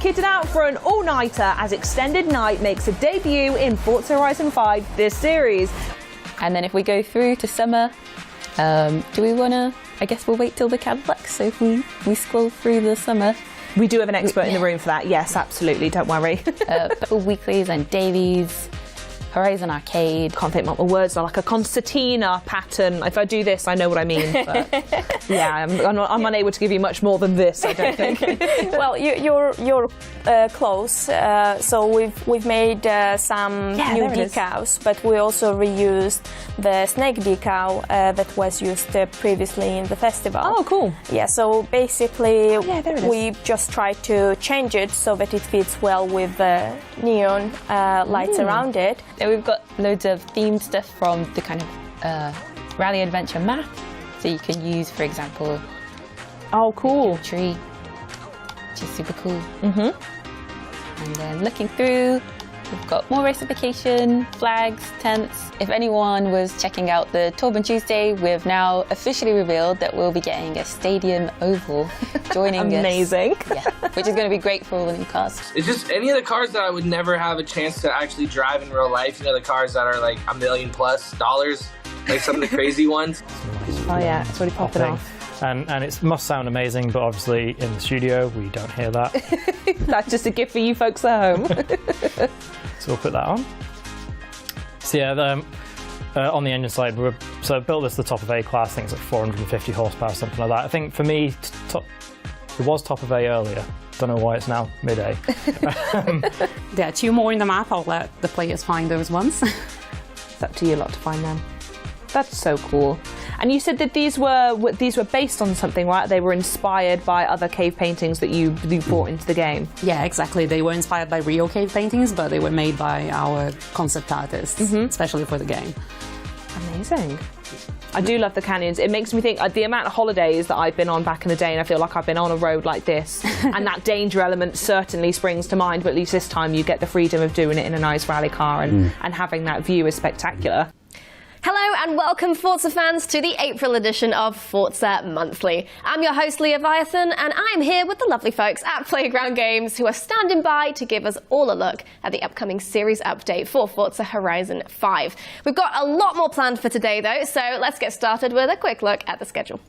kitted out for an all-nighter as Extended Night makes a debut in Forza Horizon 5 this series. And then if we go through to summer, do we want to... I guess we'll wait till the Cadillacs, so if we scroll through the summer. We do have an expert in the room for that, yes, absolutely, don't worry. For weeklies and dailies, Horizon Arcade. Can't think what my words are, like a concertina pattern. If I do this, I know what I mean. But yeah, I'm unable to give you much more than this, I don't think. Well, you're close. So we've made some new decals, but we also reused the snake decal that was used previously in the festival. Oh, cool. Yeah, so basically we just tried to change it so that it fits well with the neon lights around it. And we've got loads of themed stuff from the kind of Rally Adventure map. So you can use, for example, cool. A tree, which is super cool. And then looking through, we've got more racification, flags, tents. If anyone was checking out the Torben Tuesday, we've now officially revealed that we'll be getting a stadium oval joining us. Amazing. Yeah, which is going to be great for all the new cars. It's just any of the cars that I would never have a chance to actually drive in real life. You know, the cars that are like $1 million plus, like some of the crazy ones. Oh yeah, it's really popping off. And it must sound amazing, but obviously in the studio we don't hear that. That's just a gift for you folks at home. So we'll put that on. So yeah, on the engine side, so I built this to the top of A class. I think it's like 450 horsepower, something like that. I think for me, it was top of A earlier. Don't know why it's now mid-A. There are 2 more in the map. I'll let the players find those ones. It's up to you lot to find them. That's so cool. And you said that these were based on something, right? They were inspired by other cave paintings that you brought into the game. Yeah, exactly. They were inspired by real cave paintings, but they were made by our concept artists, especially for the game. Amazing. I do love the canyons. It makes me think the amount of holidays that I've been on back in the day, and I feel like I've been on a road like this, and that danger element certainly springs to mind, but at least this time you get the freedom of doing it in a nice rally car, and having that view is spectacular. Hello and welcome, Forza fans, to the April edition of Forza Monthly. I'm your host, Leviathan, and I'm here with the lovely folks at Playground Games who are standing by to give us all a look at the upcoming series update for Forza Horizon 5. We've got a lot more planned for today, though, so let's get started with a quick look at the schedule.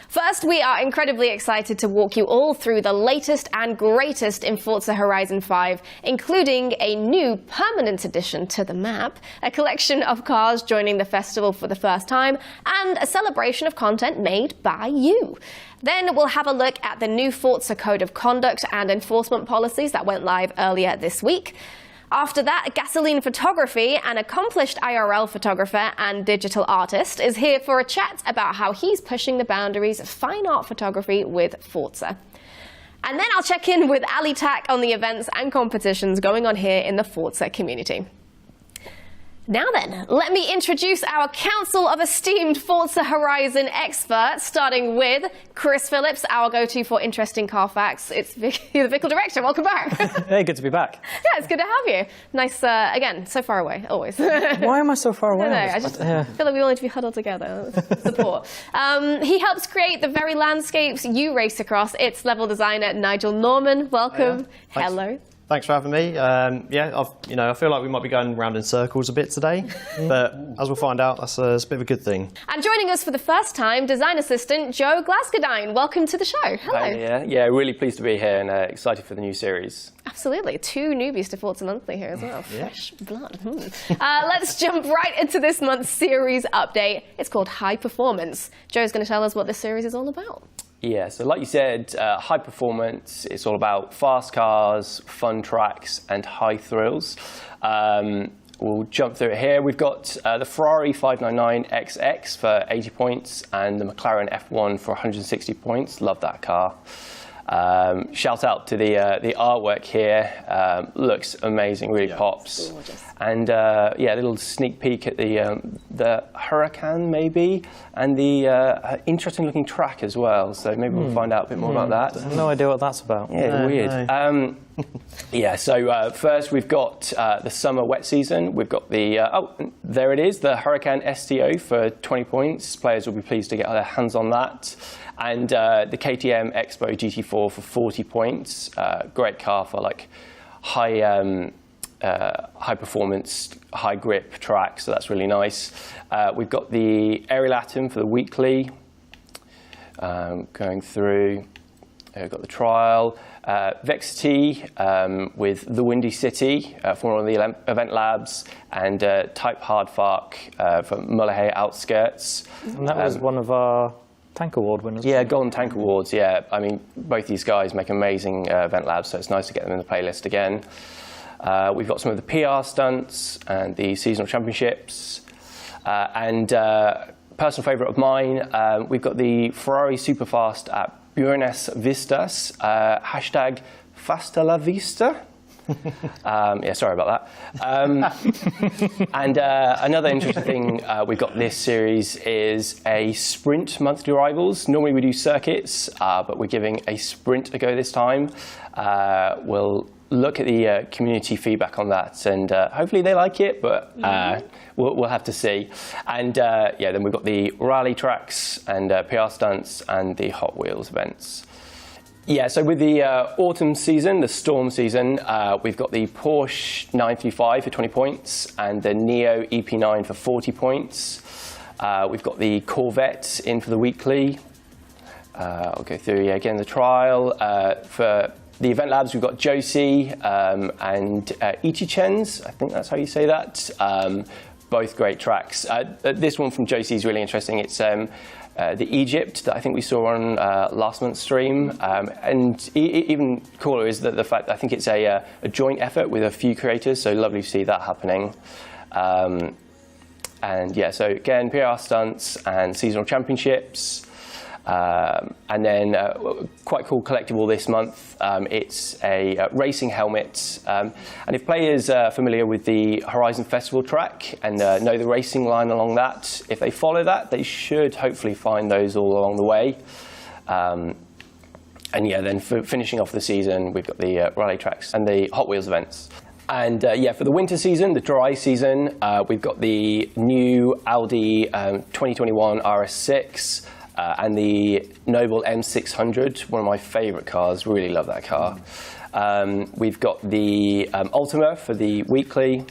First, we are incredibly excited to walk you all through the latest and greatest in Forza Horizon 5, including a new permanent addition to the map, a collection of cars joining the festival for the first time, and a celebration of content made by you. Then we'll have a look at the new Forza Code of Conduct and Enforcement policies that went live earlier this week. After that, gasoline photography, an accomplished IRL photographer and digital artist, is here for a chat about how he's pushing the boundaries of fine art photography with Forza. And then I'll check in with Ali Tak on the events and competitions going on here in the Forza community. Now then, let me introduce our Council of Esteemed Forza Horizon experts, starting with Chris Phillips, our go-to for interesting car facts. It's you're the vehicle director. Welcome back. Hey, good to be back. Yeah, it's good to have you. Nice, again, so far away, always. Why am I so far away? I just feel like we all need to be huddled together. Support. He helps create the very landscapes you race across. It's level designer Nigel Norman. Welcome. Hello. Thanks for having me. I feel like we might be going round in circles a bit today, but as we'll find out, that's a bit of a good thing. And joining us for the first time, design assistant Joe Glasgow. Welcome to the show. Hello. Hi, yeah, really pleased to be here and excited for the new series. Absolutely. 2 newbies to Forza Monthly here as well. Fresh blood. Let's jump right into this month's series update. It's called High Performance. Joe's going to tell us what this series is all about. Yeah, so like you said, high performance, it's all about fast cars, fun tracks, and high thrills. We'll jump through it here. We've got the Ferrari 599XX for 80 points and the McLaren F1 for 160 points. Love that car. Shout out to the artwork here. Looks amazing, really pops. Gorgeous. And yeah, a little sneak peek at the Huracan maybe, and the interesting looking track as well. So maybe we'll find out a bit more about that. I have no idea what that's about. Yeah, weird. No. Yeah, so first we've got the summer wet season. We've got the, there it is, the Huracan STO for 20 points. Players will be pleased to get their hands on that. And the KTM Expo GT4 for 40 points. Great car for like high performance, high grip track, so that's really nice. We've got the Aerial Atom for the weekly. Going through, we've got the trial. Vexity with the Windy City for one of the event labs, and Type Hard Fark for Mullahay Outskirts. And that was one of our Tank Award winners. Yeah, Golden Tank Awards, yeah. I mean, both these guys make amazing event labs, so it's nice to get them in the playlist again. We've got some of the PR stunts and the seasonal championships. And personal favourite of mine, we've got the Ferrari Superfast at Buenos Vistas, hashtag Fasta la Vista. Yeah, sorry about that. And another interesting thing we've got this series is a sprint monthly rivals. Normally we do circuits, but we're giving a sprint a go this time. We'll look at the community feedback on that, and hopefully they like it, but we'll have to see. And yeah, then we've got the rally tracks and PR stunts and the Hot Wheels events. Yeah, so with the autumn season, the storm season, we've got the Porsche 935 for 20 points and the Neo EP9 for 40 points. We've got the Corvette in for the weekly. I'll go through again the trial. For the event labs, we've got Josie and Ichichens, I think that's how you say that. Both great tracks. This one from Josie is really interesting. It's the Egypt that I think we saw on last month's stream. And even cooler is the fact that I think it's a joint effort with a few creators, so lovely to see that happening. And yeah, so again, PR stunts and seasonal championships. And then quite cool collectible this month, it's a racing helmet. And if players are familiar with the Horizon Festival track and know the racing line along that, if they follow that, they should hopefully find those all along the way. And yeah, then for finishing off the season, we've got the rally tracks and the Hot Wheels events. And yeah, for the winter season, the dry season, we've got the new Audi 2021 RS6. And the Noble M600, one of my favourite cars, really love that car. We've got the Ultima for the weekly,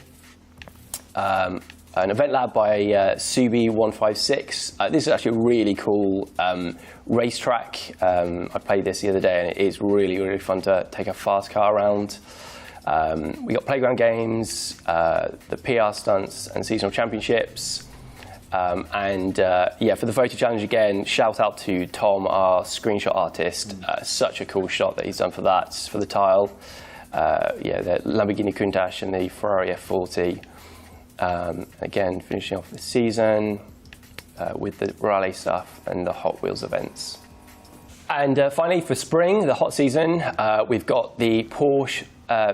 an event lab by Subi156. This is actually a really cool racetrack. I played this the other day and it is really, really fun to take a fast car around. We got playground games, the PR stunts and seasonal championships. And yeah, for the photo challenge again, shout out to Tom, our screenshot artist. Such a cool shot that he's done for that, for the tile. Yeah, the Lamborghini Countach and the Ferrari F40. Again, finishing off the season with the rally stuff and the Hot Wheels events. And finally, for spring, the hot season, we've got the Porsche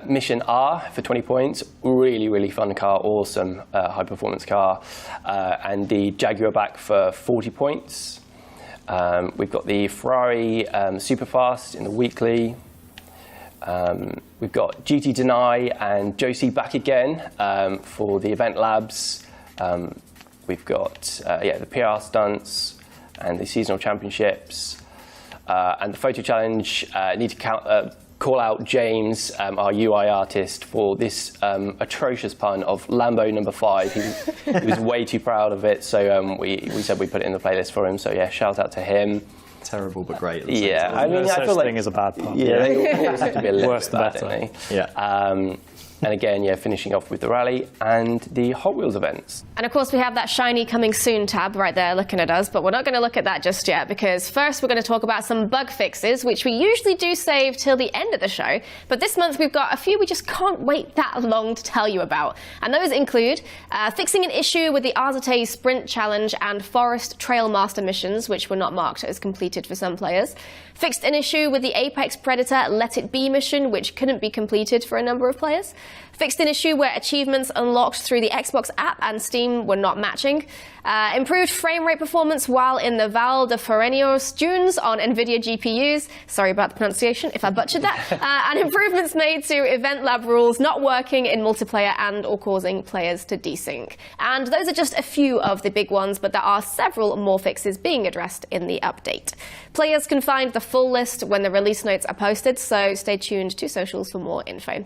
Mission R for 20 points. Really, really fun car, awesome high performance car. And the Jaguar back for 40 points. We've got the Ferrari Superfast in the weekly. We've got GT Deny and Josie back again for the event labs. We've got yeah, the PR stunts and the seasonal championships. And the photo challenge, need to call out James, our UI artist, for this atrocious pun of Lambo number 5. He was way too proud of it, so we said we'd put it in the playlist for him. So yeah, shout out to him. Terrible but great. Yeah, I mean, I feel like thing is a bad pun. Yeah, they always have to be a little Worse bit the bad, better. don't they? Yeah. And again, yeah, finishing off with the rally and the Hot Wheels events. And of course, we have that shiny coming soon tab right there looking at us, but we're not going to look at that just yet, because first we're going to talk about some bug fixes, which we usually do save till the end of the show. But this month we've got a few we just can't wait that long to tell you about. And those include fixing an issue with the Arzate Sprint Challenge and Forest Trail Master missions, which were not marked as completed for some players. Fixed an issue with the Apex Predator Let It Be mission, which couldn't be completed for a number of players. fixed an issue where achievements unlocked through the Xbox app and Steam were not matching, improved frame rate performance while in the Val de Forenio's dunes on NVIDIA GPUs, sorry about the pronunciation if I butchered that, and improvements made to Event Lab rules not working in multiplayer and or causing players to desync. And those are just a few of the big ones, but there are several more fixes being addressed in the update. Players can find the full list when the release notes are posted, so stay tuned to socials for more info.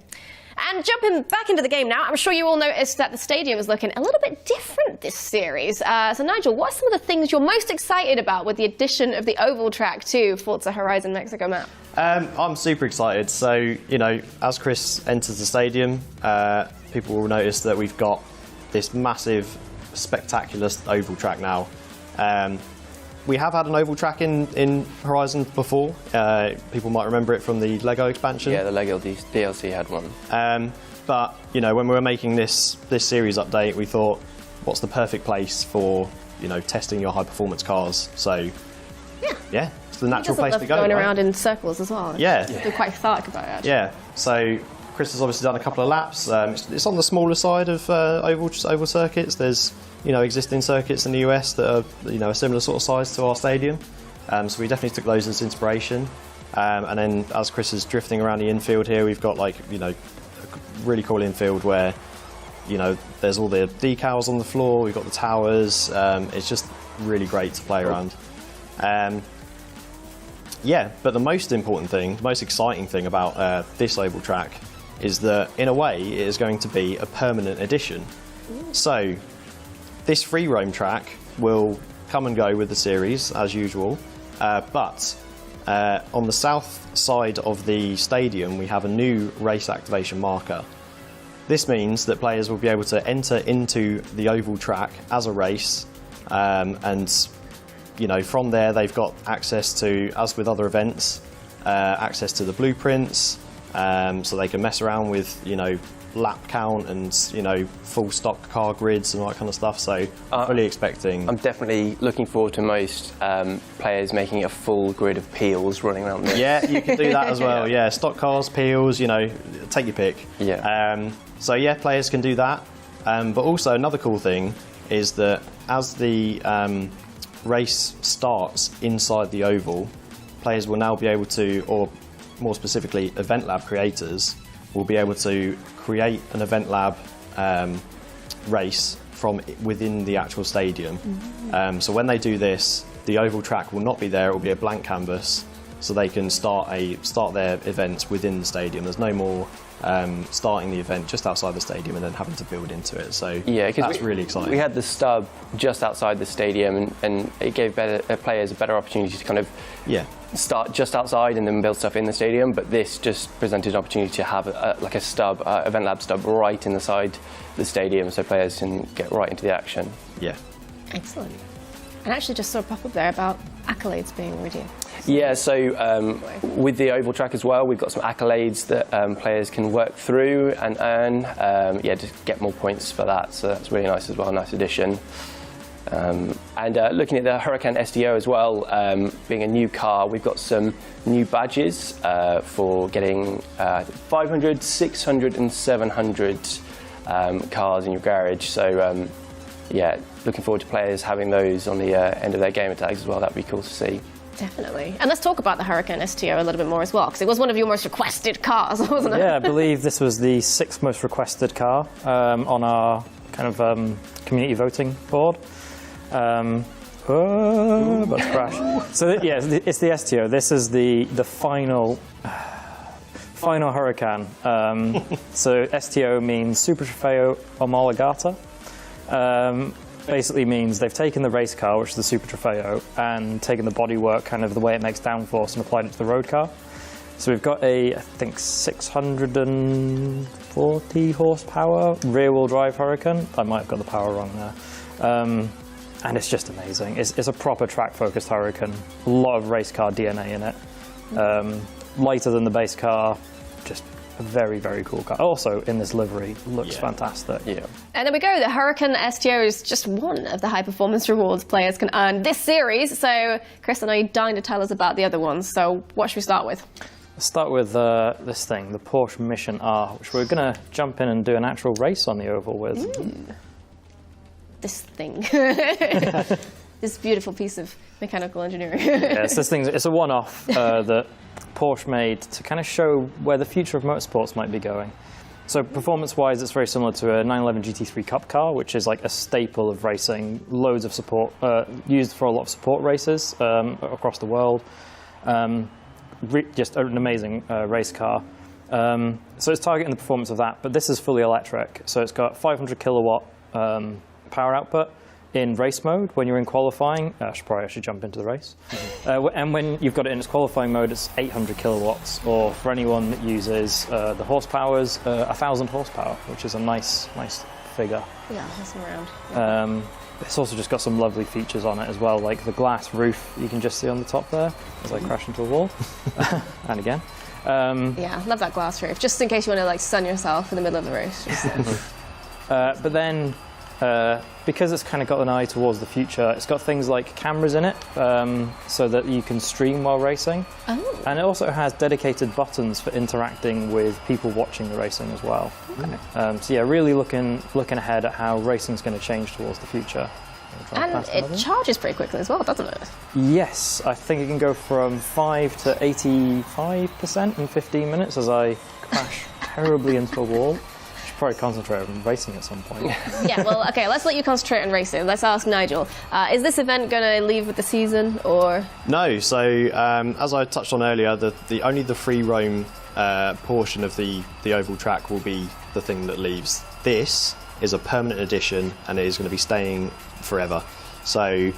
And jumping back into the game now, I'm sure you all noticed that the stadium is looking a little bit different this series. So Nigel, what are some of the things you're most excited about with the addition of the oval track to Forza Horizon Mexico map? I'm super excited. So, you know, as Chris enters the stadium, people will notice that we've got this massive, spectacular oval track now. We have had an oval track in Horizon before. People might remember it from the Lego expansion. Yeah, the Lego DLC had one. But you know, when we were making this series update, we thought, what's the perfect place for, you know, testing your high performance cars? So yeah, it's the natural place to go. Going right? around in circles as well. Yeah. They're quite cathartic about it, actually. Yeah. So Chris has obviously done a couple of laps. It's on the smaller side of oval circuits. There's, you know, existing circuits in the US that are, you know, a similar sort of size to our stadium. So we definitely took those as inspiration. And then as Chris is drifting around the infield here, we've got, like, you know, a really cool infield where, you know, there's all the decals on the floor. We've got the towers. It's just really great to play around. Yeah, but the most important thing, the most exciting thing about this oval track is that, in a way, it is going to be a permanent addition. So this free roam track will come and go with the series, as usual, but on the south side of the stadium, we have a new race activation marker. This means that players will be able to enter into the oval track as a race, and, you know, from there they've got access to, as with other events, access to the blueprints, so they can mess around with, you know, lap count and, you know, full stock car grids and all that kind of stuff. So fully expecting. I'm definitely looking forward to most players making a full grid of peels running around this. Yeah, you can do that as well. Yeah, stock cars, peels, you know, take your pick. Yeah. So yeah, players can do that. But also another cool thing is that as the race starts inside the oval, players will now be able to, or more specifically, Event Lab creators will be able to create an Event Lab race from within the actual stadium. So when they do this, the oval track will not be there, it will be a blank canvas, so they can start their events within the stadium. There's no more starting the event just outside the stadium and then having to build into it. So yeah, that's really exciting. We had the stub just outside the stadium, and it gave players a better opportunity to kind of start just outside and then build stuff in the stadium. But this just presented an opportunity to have like a stub, Event Lab stub, right in the side of the stadium, so players can get right into the action. Yeah. Excellent. And actually just saw a pop-up there about accolades being redeemed. Yeah, so with the oval track as well, we've got some accolades that players can work through and earn. Yeah, just get more points for that. So that's really nice as well, nice addition. And looking at the Huracan STO as well, being a new car, we've got some new badges for getting 500, 600 and 700 cars in your garage. So yeah, looking forward to players having those on the end of their gamer tags as well. That'd be cool to see. Definitely. And let's talk about the Huracan STO a little bit more as well, because it was one of your most requested cars, wasn't it? Yeah, I believe this was the 6th most requested car on our kind of community voting board. About to crash. So yeah, it's the STO. This is the final Huracan. So STO means Super Trofeo Omologata. Basically means they've taken the race car, which is the Super Trofeo, and taken the bodywork, kind of the way it makes downforce, and applied it to the road car. So we've got a, I think, 640 horsepower rear-wheel drive Huracan. I might have got the power wrong there. And it's just amazing. It's a proper track-focused Huracan. A lot of race car DNA in it. Lighter than the base car, just a very, very cool car. Also, in this livery, looks fantastic. Yeah. And there we go. The Huracan STO is just one of the high-performance rewards players can earn this series. So, Chris, I know you're dying to tell us about the other ones. So, what should we start with? Let's start with this thing, the Porsche Mission R, which we're going to jump in and do an actual race on the oval with. This thing. This beautiful piece of mechanical engineering. Yes, this thing, it's a one-off that Porsche made to kind of show where the future of motorsports might be going. So performance-wise, it's very similar to a 911 GT3 Cup car, which is like a staple of racing, loads of support, used for a lot of support races across the world. Just an amazing race car. So it's targeting the performance of that, but this is fully electric. So it's got 500 kilowatt power output in race mode when you're in qualifying. I should jump into the race. And when you've got it in its qualifying mode, it's 800 kilowatts, or for anyone that uses the horsepowers, 1,000 horsepower, which is a nice figure. Yeah, that's around. It's also just got some lovely features on it as well, like the glass roof you can just see on the top there as I crash into a wall. And again. Yeah, I love that glass roof, just in case you want to like sun yourself in the middle of the race. But then, because it's kind of got an eye towards the future, it's got things like cameras in it, so that you can stream while racing. Oh. And it also has dedicated buttons for interacting with people watching the racing as well. Okay. So yeah, really looking ahead at how racing's going to change towards the future. And it charges pretty quickly as well, doesn't it? Yes, I think it can go from 5 to 85% in 15 minutes as I crash terribly into a wall. Probably concentrate on racing at some point. Yeah, well, okay, let's let you concentrate on racing. Let's ask Nigel, is this event going to leave with the season, or...? No, so as I touched on earlier, only the free roam portion of the oval track will be the thing that leaves. This is a permanent addition, and it is going to be staying forever. So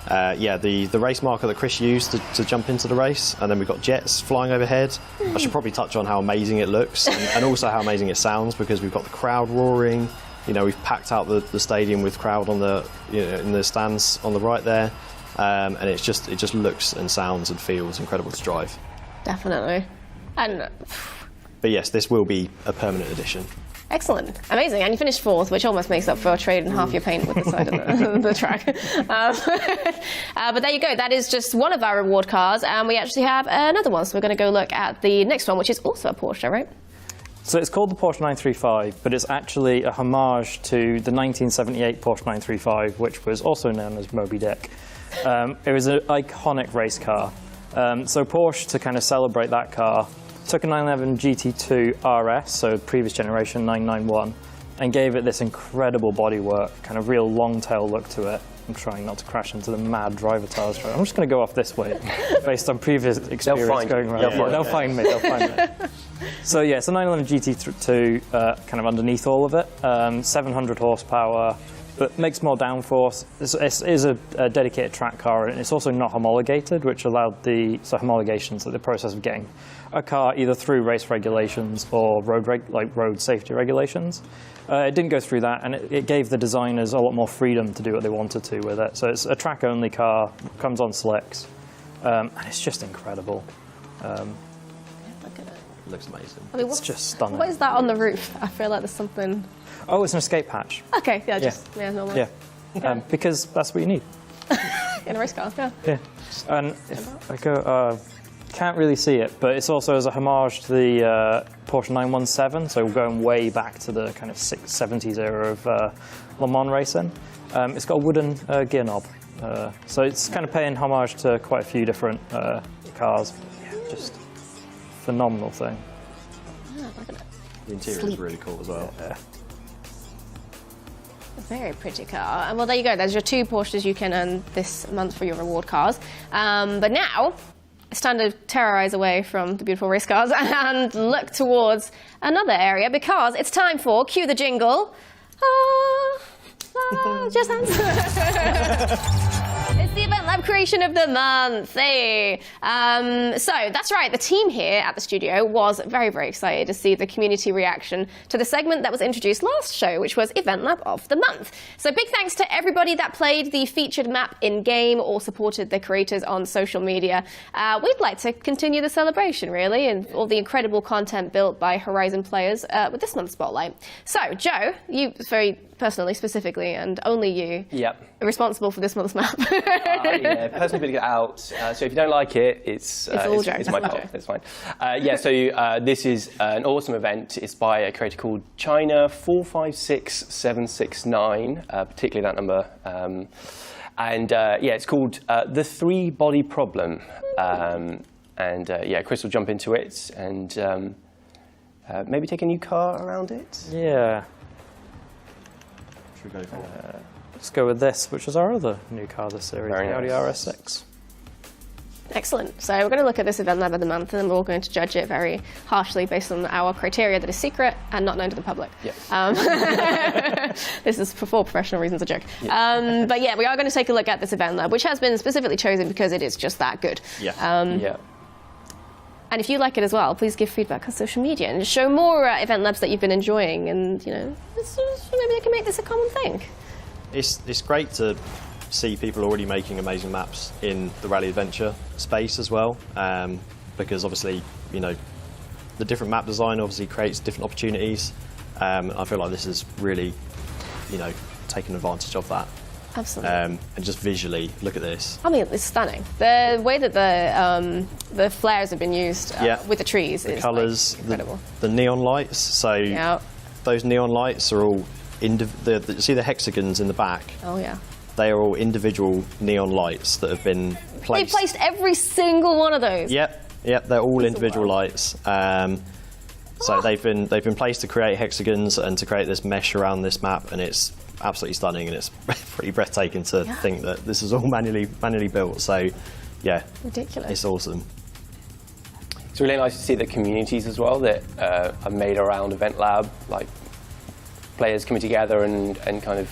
yeah, the race marker that Chris used to jump into the race, and then we've got jets flying overhead. I should probably touch on how amazing it looks and also how amazing it sounds, because we've got the crowd roaring. You know, we've packed out the stadium with crowd on the in the stands on the right there, and it just looks and sounds and feels incredible to drive. Definitely. And but yes, this will be a permanent addition. Excellent, amazing, and you finished 4th, which almost makes up for trading half your paint with the side of the track. But there you go, that is just one of our reward cars, and we actually have another one, so we're going to go look at the next one, which is also a Porsche, right? So it's called the Porsche 935, but it's actually a homage to the 1978 Porsche 935, which was also known as Moby Dick. It was an iconic race car. So Porsche, to kind of celebrate that car, took a 911 GT2 RS, so previous generation 991, and gave it this incredible bodywork, kind of real long tail look to it. I'm trying not to crash into the mad driver tires. I'm just going to go off this way, based on previous experience going around. They'll find me. So yeah, it's a 911 GT2 kind of underneath all of it, 700 horsepower, but makes more downforce. It is a dedicated track car, and it's also not homologated, which allowed homologation, so the process of getting a car either through race regulations or road safety regulations. It didn't go through that, and it gave the designers a lot more freedom to do what they wanted to with it. So it's a track-only car, comes on slicks, and it's just incredible. Look at it. It looks amazing. I mean, It's just stunning. What is that on the roof? I feel like there's something... Oh, it's an escape hatch. Okay, yeah, normal. Yeah, because that's what you need. In a race car, yeah. Yeah, and if I go, can't really see it, but it's also as a homage to the Porsche 917, so going way back to the kind of 70s era of Le Mans racing. It's got a wooden gear knob, so it's kind of paying homage to quite a few different cars. Yeah, just phenomenal thing. Oh, look at it. The interior is really cool as well. Yeah. Very pretty car. And well, there you go. There's your 2 Porsches you can earn this month for your reward cars. But now, it's time to terrorize away from the beautiful race cars and look towards another area, because it's time for Cue the Jingle. Just hands. It's the Event Lab creation of the month. Hey. So that's right, the team here at the studio was very, very excited to see the community reaction to the segment that was introduced last show, which was Event Lab of the Month. So big thanks to everybody that played the featured map in-game or supported the creators on social media. We'd like to continue the celebration, really, and all the incredible content built by Horizon players with this month's Spotlight. So, Joe, you very personally, specifically, and only you, Yep. are responsible for this month's map. Yeah, personally putting it out. So if you don't like it, it's my fault. It's fine. So this is an awesome event. It's by a creator called China 456769, particularly that number. It's called The Three Body Problem. Chris will jump into it and maybe take a new car around it. Yeah. Should we go for it? Let's go with this, which is our other new car this series, Very the Audi nice. RS6. Excellent. So we're going to look at this event lab of the month, and then we're all going to judge it very harshly based on our criteria that is secret and not known to the public. This is for professional reasons a joke. We are going to take a look at this event lab, which has been specifically chosen because it is just that good. And if you like it as well, please give feedback on social media and show more event labs that you've been enjoying, and maybe they can make this a common thing. It's great to see people already making amazing maps in the rally adventure space as well, because obviously the different map design obviously creates different opportunities. I feel like this is really taking advantage of that. Absolutely. And just visually look at this. I mean, it's stunning. The way that the flares have been used with the trees the is colours, incredible. The neon lights. So those neon lights are all see the hexagons in the back. Oh yeah. They are all individual neon lights that have been placed. They placed every single one of those. Yep, they're all individual lights. So they've been placed to create hexagons and to create this mesh around this map, and it's absolutely stunning, and it's pretty breathtaking to think that this is all manually built. So, yeah, ridiculous. It's awesome. It's really nice to see the communities as well that are made around Event Lab, like players coming together and kind of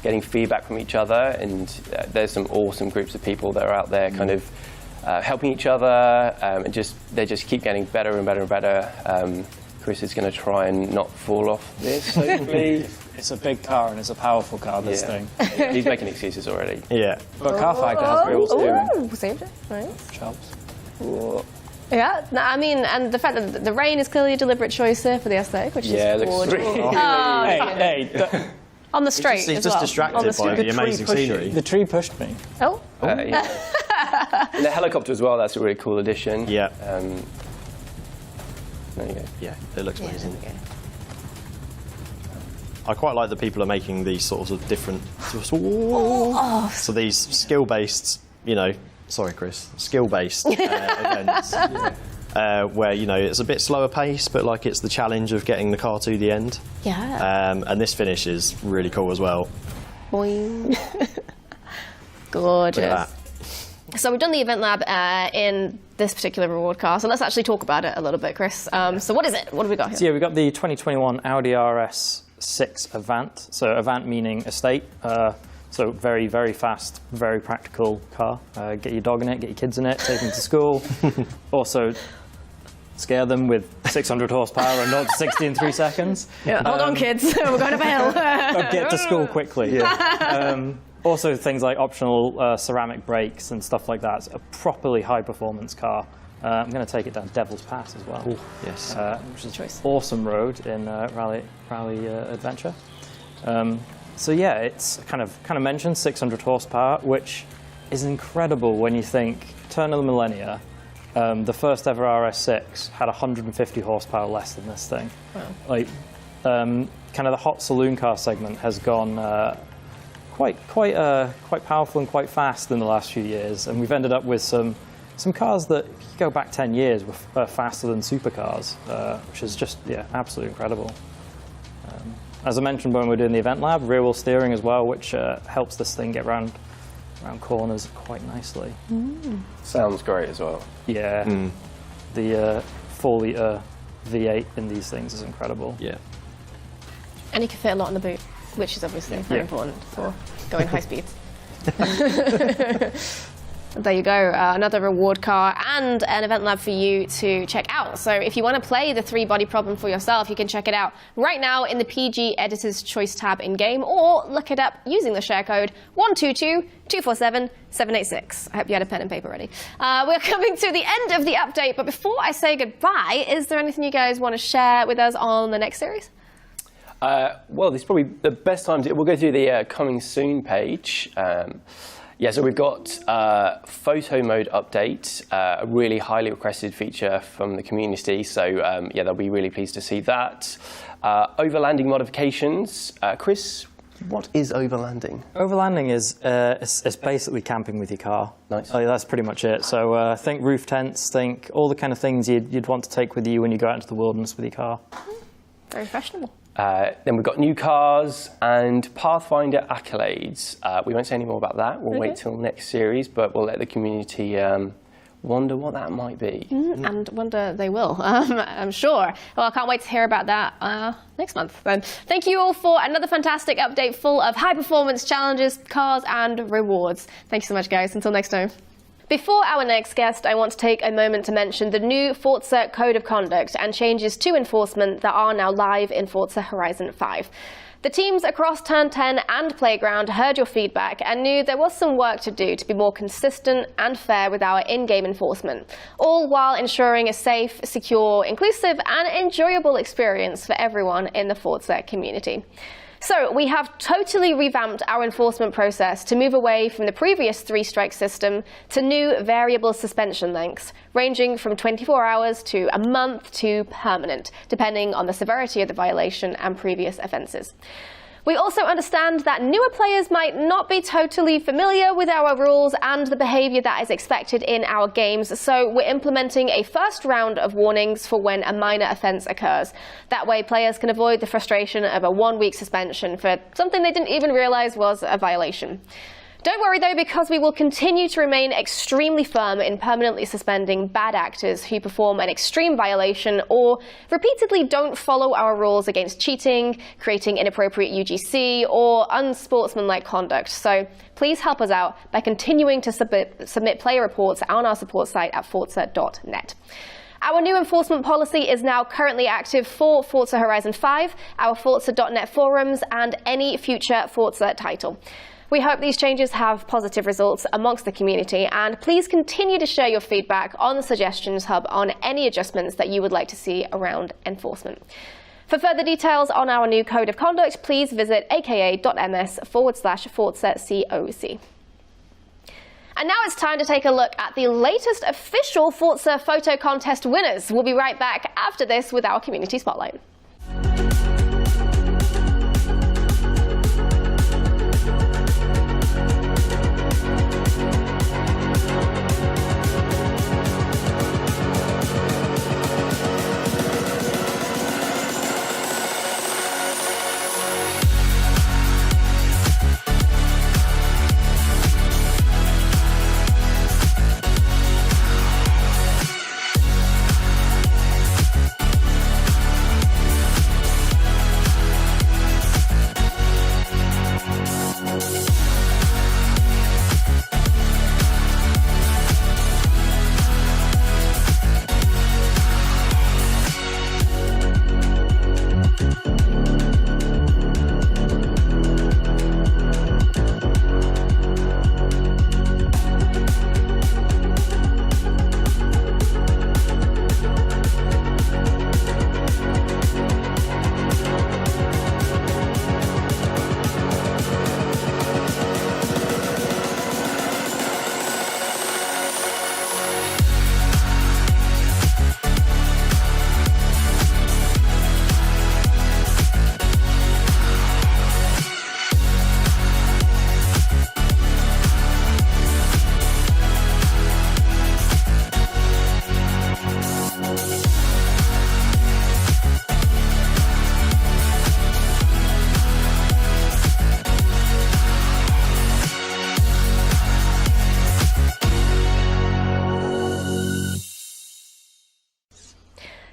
getting feedback from each other, and there's some awesome groups of people that are out there kind of helping each other, and they just keep getting better and better and better. Chris is going to try and not fall off this, hopefully. It's a big car and it's a powerful car, this thing. He's making excuses already. Yeah. But Car Factor has real steering. Saved it, right? Chops. Yeah, no, I mean, and the fact that the rain is clearly a deliberate choice here for the aesthetic, which is looks gorgeous. really On the straight He's as just well. distracted by the amazing scenery. The tree pushed me. Oh. And the helicopter as well, that's a really cool addition. Yeah. There you go. Yeah, it looks amazing. I quite like that people are making these sorts of different, so these skill-based, sorry Chris, skill-based events, where it's a bit slower pace, but like it's the challenge of getting the car to the end. Yeah. And this finish is really cool as well. Boing. Gorgeous. Look at that. So we've done the event lab in this particular reward car, so let's actually talk about it a little bit, Chris. So what is it? What have we got here? So we've got the 2021 Audi RS6 Avant. So Avant meaning estate. So very, very fast, very practical car. Get your dog in it, get your kids in it, take them to school. Also scare them with 600 horsepower and 0 to 60 in 3 seconds. Yeah, hold on, kids. We're going up a hill. Get to school quickly. Also, things like optional ceramic brakes and stuff like that. It's a properly high-performance car. I'm going to take it down Devil's Pass as well. Ooh, yes. Which is an awesome road in Rally Adventure. It's kind of mentioned 600 horsepower, which is incredible when you think turn of the millennia. The first ever RS6 had 150 horsepower less than this thing. Wow. Kind of the hot saloon car segment has gone quite powerful and quite fast in the last few years, and we've ended up with some cars that, if you go back 10 years, were faster than supercars, which is just absolutely incredible. As I mentioned when we were doing the event lab, rear wheel steering as well, which helps this thing get around corners quite nicely. Sounds great as well. Yeah, the 4-litre V8 in these things is incredible. Yeah. And you can fit a lot in the boot, which is obviously very important for going high speeds. There you go, another reward car and an event lab for you to check out. So if you want to play the 3-body problem for yourself, you can check it out right now in the PG Editor's Choice tab in-game, or look it up using the share code 122-247-786. I hope you had a pen and paper ready. We're coming to the end of the update, but before I say goodbye, is there anything you guys want to share with us on the next series? Well, this is probably the best time we'll go through the coming soon page. Yeah, so we've got photo mode update, a really highly requested feature from the community. So yeah, they'll be really pleased to see that. Overlanding modifications. Chris, what is overlanding? Overlanding is it's basically camping with your car. Nice. That's pretty much it. So think roof tents, think all the kind of things you'd want to take with you when you go out into the wilderness with your car. Very fashionable. Then we've got new cars and Pathfinder accolades. We won't say any more about that. We'll wait till next series, but we'll let the community wonder what that might be. And wonder they will, I'm sure. Well, I can't wait to hear about that next month. Then, thank you all for another fantastic update full of high-performance challenges, cars, and rewards. Thank you so much, guys. Until next time. Before our next guest, I want to take a moment to mention the new Forza Code of Conduct and changes to enforcement that are now live in Forza Horizon 5. The teams across Turn 10 and Playground heard your feedback and knew there was some work to do to be more consistent and fair with our in-game enforcement, all while ensuring a safe, secure, inclusive and enjoyable experience for everyone in the Forza community. So we have totally revamped our enforcement process to move away from the previous 3-strike system to new variable suspension lengths, ranging from 24 hours to a month to permanent, depending on the severity of the violation and previous offences. We also understand that newer players might not be totally familiar with our rules and the behaviour that is expected in our games, so we're implementing a first round of warnings for when a minor offence occurs. That way players can avoid the frustration of a 1-week suspension for something they didn't even realise was a violation. Don't worry though, because we will continue to remain extremely firm in permanently suspending bad actors who perform an extreme violation or repeatedly don't follow our rules against cheating, creating inappropriate UGC, or unsportsmanlike conduct. So please help us out by continuing to submit player reports on our support site at forza.net. Our new enforcement policy is now currently active for Forza Horizon 5, our Forza.net forums, and any future Forza title. We hope these changes have positive results amongst the community, and please continue to share your feedback on the Suggestions Hub on any adjustments that you would like to see around enforcement. For further details on our new Code of Conduct, please visit aka.ms/ForzaCoc. And now it's time to take a look at the latest official Forza photo contest winners. We'll be right back after this with our Community Spotlight.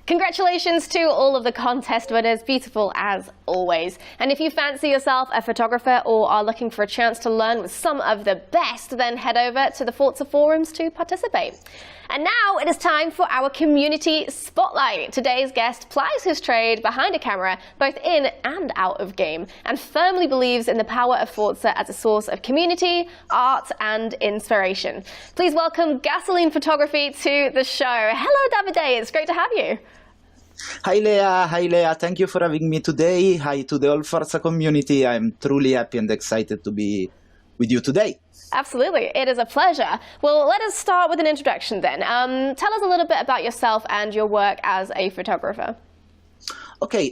Congratulations to all of the contest winners, beautiful as always. And if you fancy yourself a photographer or are looking for a chance to learn with some of the best, then head over to the Forza forums to participate. And now it is time for our Community Spotlight. Today's guest plies his trade behind a camera, both in and out of game, and firmly believes in the power of Forza as a source of community, art, and inspiration. Please welcome Gasoline Photography to the show. Hello, Davide. It's great to have you. Hi Leah, thank you for having me today. Hi to the whole Forza community. I'm truly happy and excited to be with you today. Absolutely, it is a pleasure. Well, let us start with an introduction then. Tell us a little bit about yourself and your work as a photographer. Okay,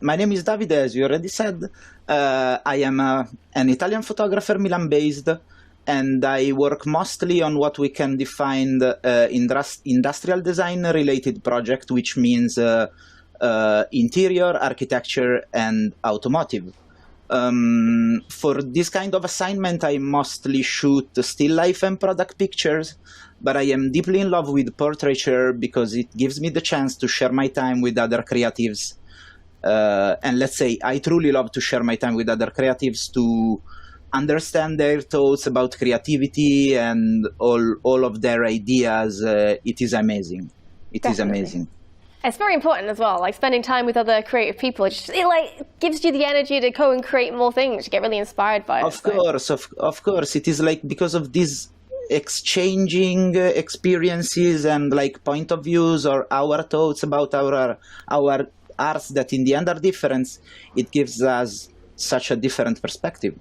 my name is Davide, as you already said. I am an Italian photographer, Milan-based, and I work mostly on what we can define industrial design-related project, which means interior, architecture, and automotive. For this kind of assignment, I mostly shoot still life and product pictures, but I am deeply in love with portraiture because it gives me the chance to share my time with other creatives. And let's say I truly love to share my time with other creatives to understand their thoughts about creativity and all of their ideas. It is amazing. It is amazing. It's very important as well, like spending time with other creative people. It like gives you the energy to go and create more things. You get really inspired by it. Of course. It is like because of these exchanging experiences and like point of views or our thoughts about our arts that in the end are different, it gives us such a different perspective.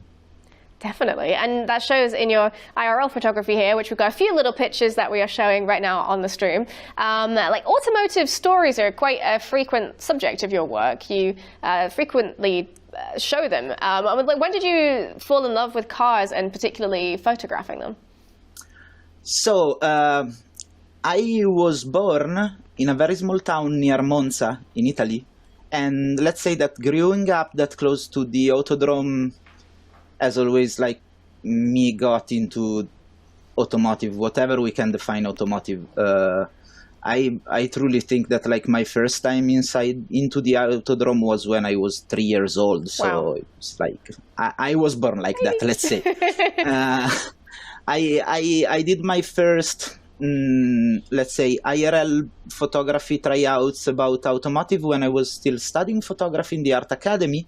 Definitely, and that shows in your IRL photography here, which we've got a few little pictures that we are showing right now on the stream. Like automotive stories are quite a frequent subject of your work. You frequently show them. When did you fall in love with cars and particularly photographing them? So, I was born in a very small town near Monza in Italy, and let's say that growing up that close to the autodrome, as always, like me got into automotive, whatever we can define automotive. I truly think that like my first time into the autodrome was when I was 3 years old. So wow. It was like I was born like that. Let's say. I did my first, let's say, IRL photography tryouts about automotive when I was still studying photography in the Art Academy.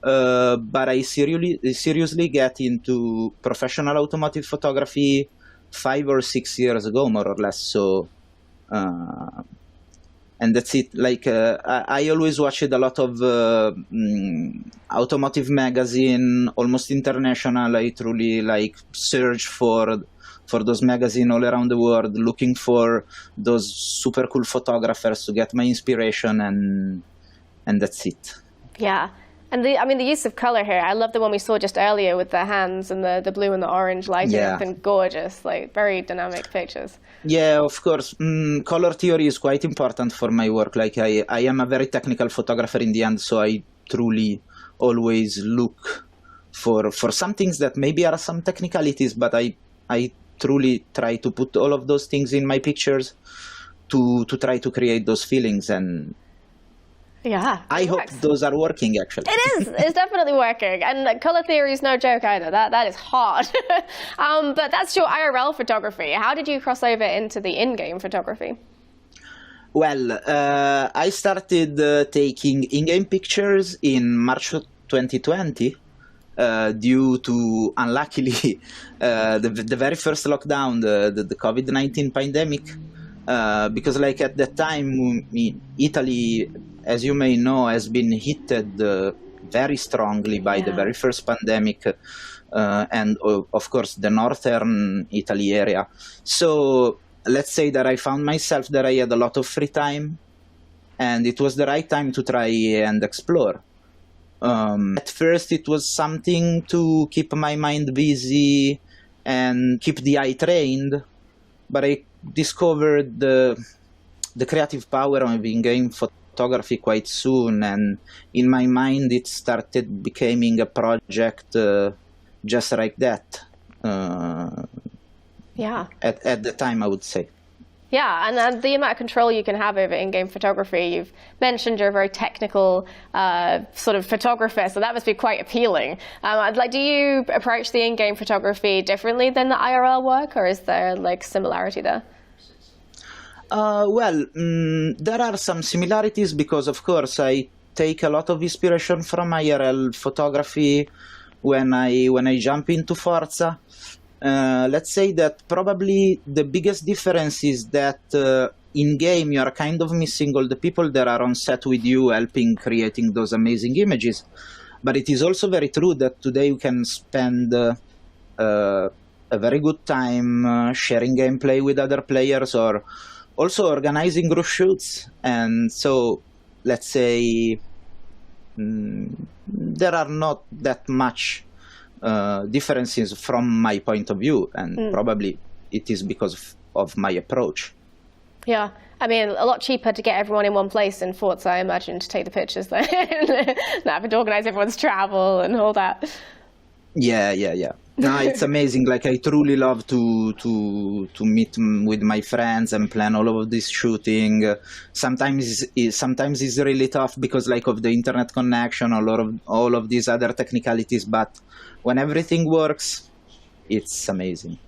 But I seriously get into professional automotive photography 5 or 6 years ago, more or less. So, and that's it. Like I always watched a lot of automotive magazine, almost international. I truly like search for those magazines all around the world, looking for those super cool photographers to get my inspiration, and that's it. Yeah. And the use of color here, I love the one we saw just earlier with the hands and the blue and the orange lighting up, and gorgeous, like very dynamic pictures. Yeah, of course. Color theory is quite important for my work. Like I am a very technical photographer in the end, so I truly always look for some things that maybe are some technicalities, but I truly try to put all of those things in my pictures to try to create those feelings. And yeah, I hope those are working, actually. It is. It's definitely working. And color theory is no joke either. That is hard. But that's your IRL photography. How did you cross over into the in-game photography? Well, I started taking in-game pictures in March of 2020 due to, unluckily, the very first lockdown, the COVID-19 pandemic. Because like at that time, Italy, as you may know, has been hit very strongly by the very first pandemic, and of course the northern Italy area. So let's say that I found myself that I had a lot of free time, and it was the right time to try and explore. At first it was something to keep my mind busy and keep the eye trained, but I discovered the creative power of in-game photography quite soon, and in my mind it started becoming a project just like that. At the time, I would say. Yeah, and the amount of control you can have over in-game photography. You've mentioned you're a very technical sort of photographer, so that must be quite appealing. Do you approach the in-game photography differently than the IRL work, or is there like similarity there? There are some similarities because, of course, I take a lot of inspiration from IRL photography when I jump into Forza. Let's say that probably the biggest difference is that in-game you are kind of missing all the people that are on set with you helping creating those amazing images. But it is also very true that today you can spend a very good time sharing gameplay with other players, or also organizing group shoots. And so, let's say there are not that much differences from my point of view, and probably it is because of my approach. Yeah, I mean, a lot cheaper to get everyone in one place in Forza, I imagine, to take the pictures there. Not having to organize everyone's travel and all that. Yeah. No, it's amazing. Like, I truly love to meet with my friends and plan all of this shooting. Sometimes it's really tough because like of the internet connection, all of these other technicalities. But when everything works, it's amazing.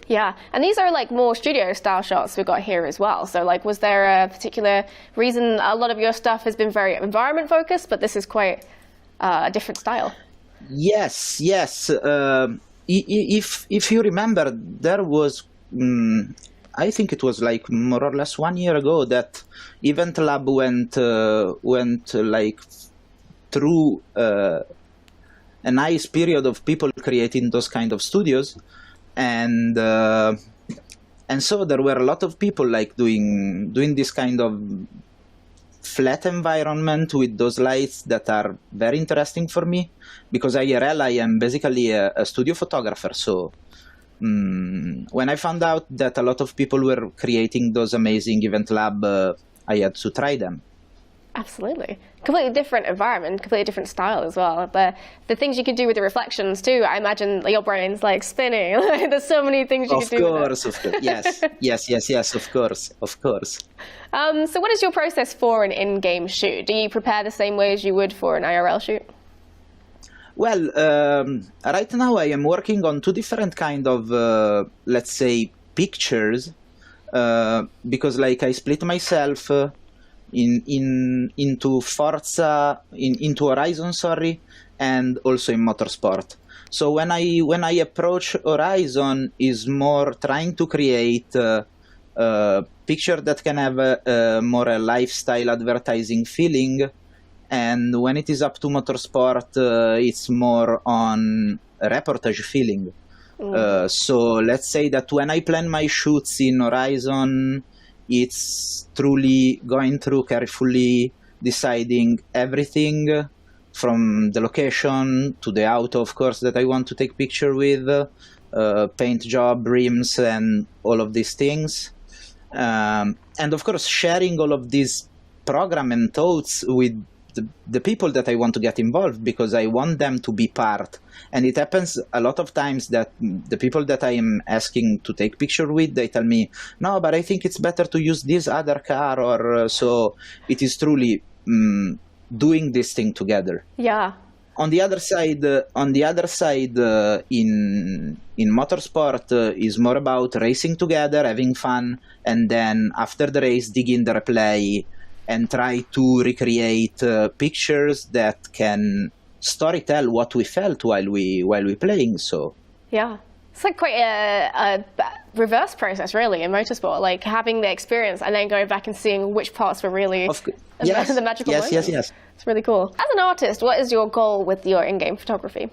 Yeah, and these are like more studio style shots we've got here as well. So like, was there a particular reason? A lot of your stuff has been very environment focused, but this is quite a different style. Yes. If you remember, there was, I think it was like more or less 1 year ago that Event Lab went like through a nice period of people creating those kind of studios, and so there were a lot of people like doing this kind of flat environment with those lights that are very interesting for me, because IRL I am basically a studio photographer. So when I found out that a lot of people were creating those amazing Event Lab, I had to try them. Absolutely. Completely different environment, completely different style as well. But the things you can do with the reflections too, I imagine your brain's like spinning. There's so many things you can do with it. Of course. Yes, of course. So what is your process for an in-game shoot? Do you prepare the same way as you would for an IRL shoot? Well, right now I am working on two different kind of, let's say, pictures, because like I split myself into Forza, into Horizon, and also in Motorsport. So when I approach Horizon, is more trying to create a picture that can have a lifestyle advertising feeling, and when it is up to Motorsport, it's more on a reportage feeling. So let's say that when I plan my shoots in Horizon, it's truly going through carefully, deciding everything from the location to the auto, of course, that I want to take picture with, paint job, rims, and all of these things. And of course, sharing all of these program and thoughts with the people that I want to get involved, because I want them to be part. And it happens a lot of times that the people that I am asking to take picture with, they tell me, no, but I think it's better to use this other car, or so it is truly doing this thing together. Yeah. On the other side, in Motorsport is more about racing together, having fun, and then after the race, dig in the replay and try to recreate pictures that can storytell what we felt while we playing. So yeah, it's like quite a reverse process, really, in Motorsport. Like having the experience and then going back and seeing which parts were really the magical moments. Yes. It's really cool. As an artist, what is your goal with your in-game photography?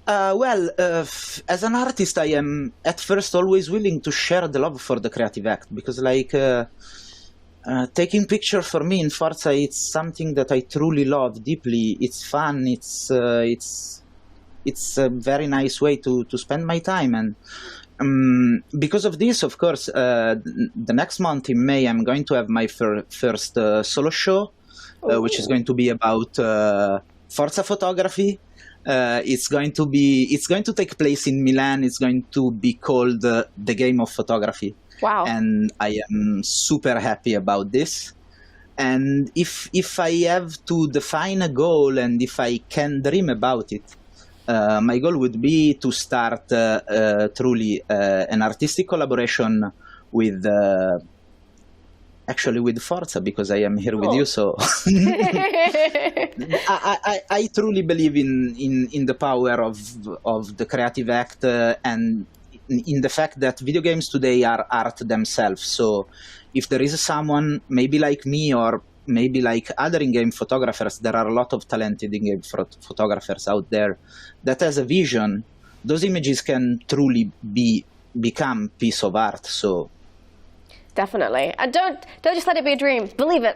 As an artist, I am at first always willing to share the love for the creative act, because like taking picture for me in Forza, it's something that I truly love deeply. It's fun. It's a very nice way to spend my time, and because of this, of course, the next month in May, I'm going to have my first solo show, which is going to be about Forza photography. It's going to take place in Milan. It's going to be called The Game of Photography. Wow. And I am super happy about this. And if I have to define a goal, and if I can dream about it, my goal would be to start truly an artistic collaboration with Forza, because I am here with you. So I truly believe in the power of the creative act, and in the fact that video games today are art themselves. So if there is someone, maybe like me, or maybe like other in-game photographers, there are a lot of talented in-game photographers out there that has a vision those images can truly become piece of art. So. Definitely. And don't just let it be a dream. Believe it.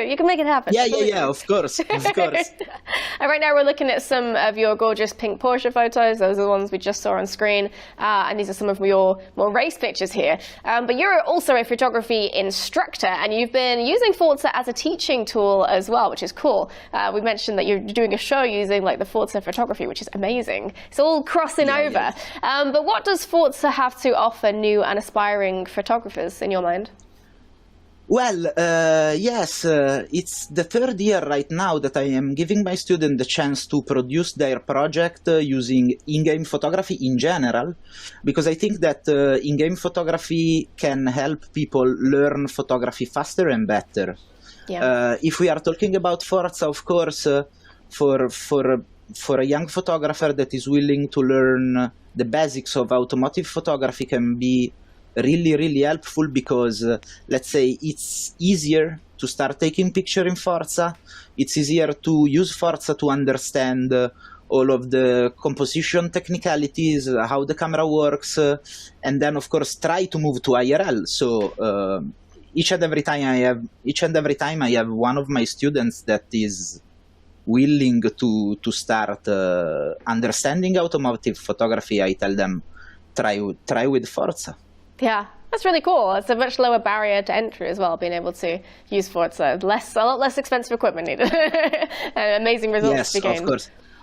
You can make it happen. Yeah, of course. And right now we're looking at some of your gorgeous pink Porsche photos. Those are the ones we just saw on screen. And these are some of your more race pictures here. But you're also a photography instructor, and you've been using Forza as a teaching tool as well, which is cool. We mentioned that you're doing a show using like the Forza photography, which is amazing. It's all crossing over. But what does Forza have to offer new and aspiring photographers in your mind? Well, yes, it's the third year right now that I am giving my students the chance to produce their project using in-game photography in general, because I think that in-game photography can help people learn photography faster and better. Yeah. If we are talking about Forza, of course, for a young photographer that is willing to learn the basics of automotive photography can be really helpful, because let's say it's easier to start taking picture in Forza. It's easier to use Forza to understand all of the composition technicalities, how the camera works, and then of course try to move to IRL. So each and every time I have one of my students that is willing to start understanding automotive photography, I tell them try with Forza. Yeah, that's really cool. It's a much lower barrier to entry as well, being able to use Forza. A lot less expensive equipment needed. And amazing results to be gained.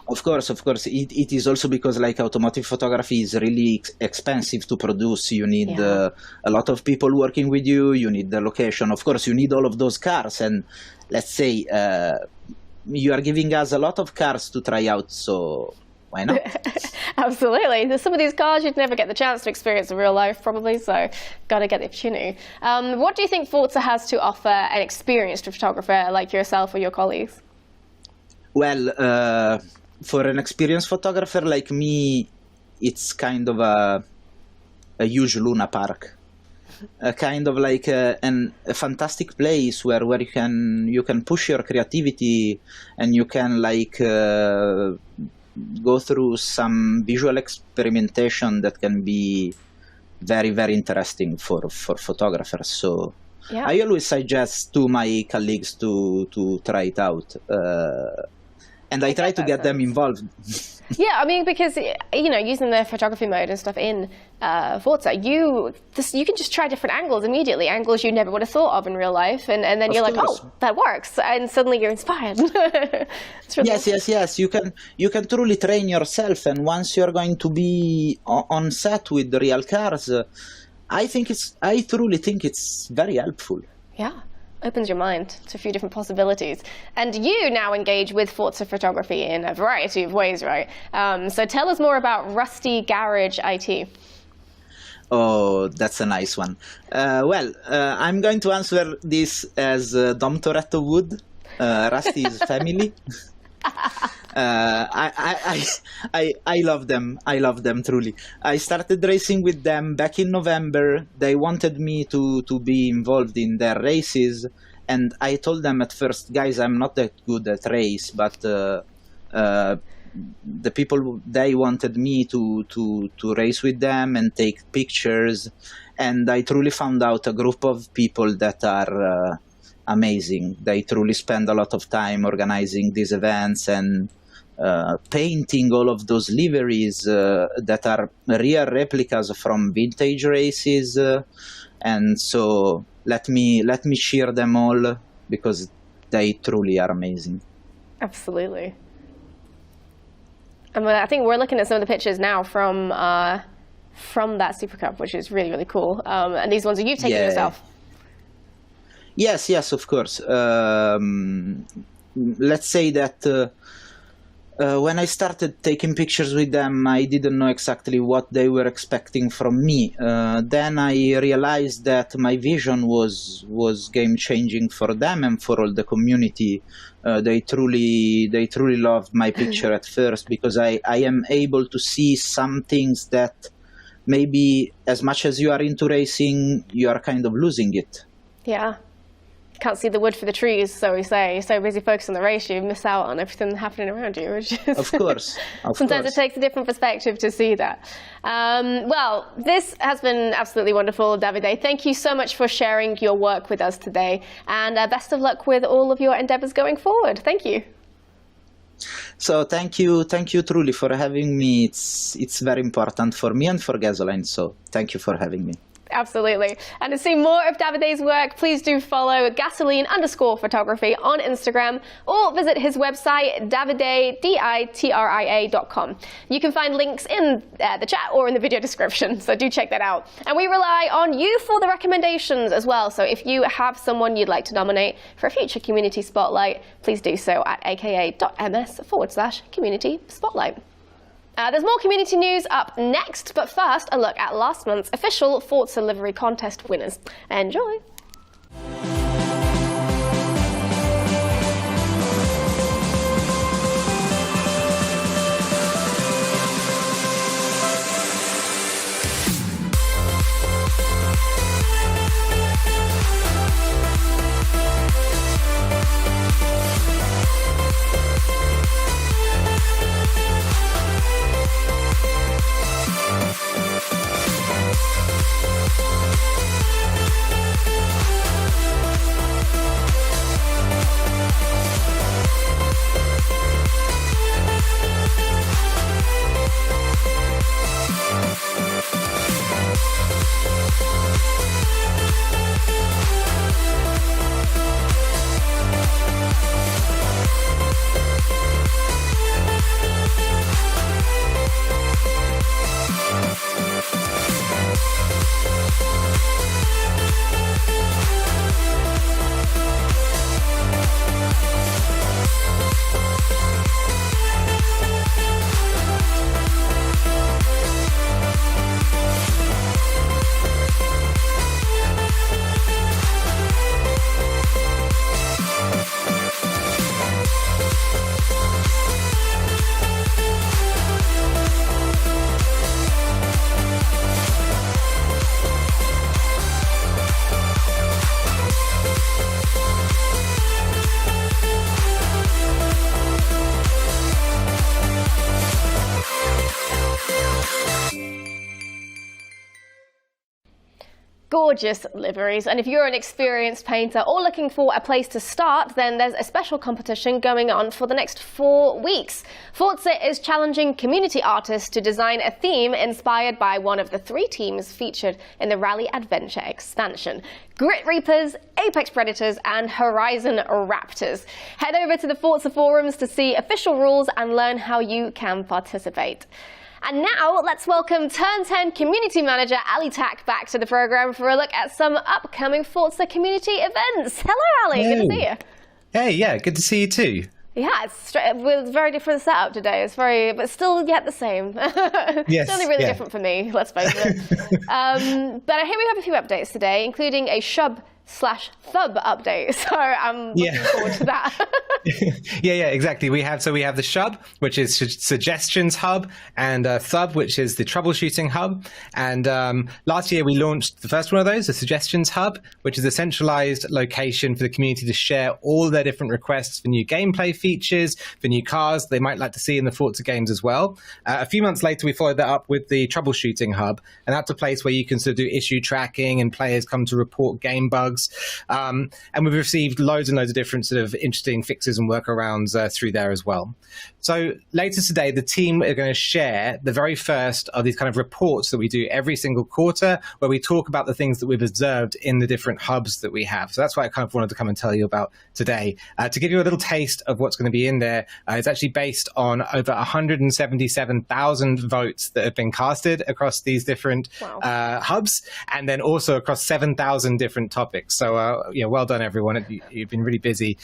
Of course. It is also because like automotive photography is really expensive to produce. You need a lot of people working with you. You need the location. Of course, you need all of those cars. And let's say you are giving us a lot of cars to try out. So why not? Absolutely. There's some of these cars you'd never get the chance to experience in real life, probably, so got to get the opportunity. What do you think Forza has to offer an experienced photographer like yourself or your colleagues? Well, for an experienced photographer like me, it's kind of a huge Luna Park. Kind of like a fantastic place where you can push your creativity, and you can like go through some visual experimentation that can be very interesting for photographers. So I always suggest to my colleagues to try it out, and I try to get them involved. Yeah, I mean, because using the photography mode and stuff in Forza, you can just try different angles immediately, angles you never would have thought of in real life, and then you're like, oh, that works, and suddenly you're inspired. Yes. You can truly train yourself, and once you're going to be on set with the real cars, I truly think it's very helpful. Yeah. Opens your mind to a few different possibilities. And you now engage with Forza photography in a variety of ways, right? So tell us more about Rusty Garage IT. Oh, that's a nice one. I'm going to answer this as Dom Toretto would, Rusty's family. I love them. I love them truly. I started racing with them back in November. They wanted me to be involved in their races, and I told them at first, guys, I'm not that good at race, but the people, they wanted me to race with them and take pictures, and I truly found out a group of people that are amazing. They truly spend a lot of time organizing these events and painting all of those liveries that are real replicas from vintage races, and so let me cheer them all, because they truly are amazing. Absolutely. I think we're looking at some of the pictures now from that Super Cup, which is really cool. And these ones are you taking yourself? Yes, of course. Let's say that when I started taking pictures with them, I didn't know exactly what they were expecting from me. Then I realized that my vision was game-changing for them and for all the community. They truly loved my picture at first, because I am able to see some things that maybe as much as you are into racing, you are kind of losing it. Yeah. can't see the wood for the trees, so we say. You're so busy focusing on the race, you miss out on everything happening around you. Which is Of course. Sometimes it takes a different perspective to see that. Well, this has been absolutely wonderful, Davide. Thank you so much for sharing your work with us today, and best of luck with all of your endeavors going forward. Thank you. So thank you truly for having me. It's very important for me and for Gasoline, so thank you for having me. Absolutely. And to see more of Davide's work, please do follow gasoline_photography on Instagram or visit his website, davide.com. You can find links in the chat or in the video description, so do check that out. And we rely on you for the recommendations as well. So if you have someone you'd like to nominate for a future Community Spotlight, please do so at aka.ms/Community Spotlight. There's more community news up next, but first, a look at last month's official Forza livery contest winners. Enjoy! Gorgeous liveries, and if you're an experienced painter or looking for a place to start, then there's a special competition going on for the next 4 weeks. Forza is challenging community artists to design a theme inspired by one of the 3 teams featured in the Rally Adventure expansion: Grit Reapers, Apex Predators, and Horizon Raptors. Head over to the Forza forums to see official rules and learn how you can participate. And now, let's welcome Turn 10 Community Manager Ali Tak back to the programme for a look at some upcoming Forza community events. Hello, Ali. Good to see you. Hey, yeah, good to see you too. Yeah, it's with a very different setup today. It's but still yet the same. Yes, it's only really different for me, let's face it. But here we have a few updates today, including a shub/thub update. So I'm looking forward to that. Yeah, exactly. We have the Shub, which is Suggestions Hub, and Thub, which is the Troubleshooting Hub. And last year we launched the first one of those, the Suggestions Hub, which is a centralized location for the community to share all their different requests for new gameplay features, for new cars they might like to see in the Forza games as well. A few months later, we followed that up with the Troubleshooting Hub, and that's a place where you can sort of do issue tracking and players come to report game bugs. And we've received loads and loads of different sort of interesting fixes and workarounds through there as well. So later today, the team are going to share the very first of these kind of reports that we do every single quarter, where we talk about the things that we've observed in the different hubs that we have. So that's why I kind of wanted to come and tell you about today. To give you a little taste of what's going to be in there, it's actually based on over 177,000 votes that have been casted across these different hubs, and then also across 7,000 different topics. So well done, everyone. You've been really busy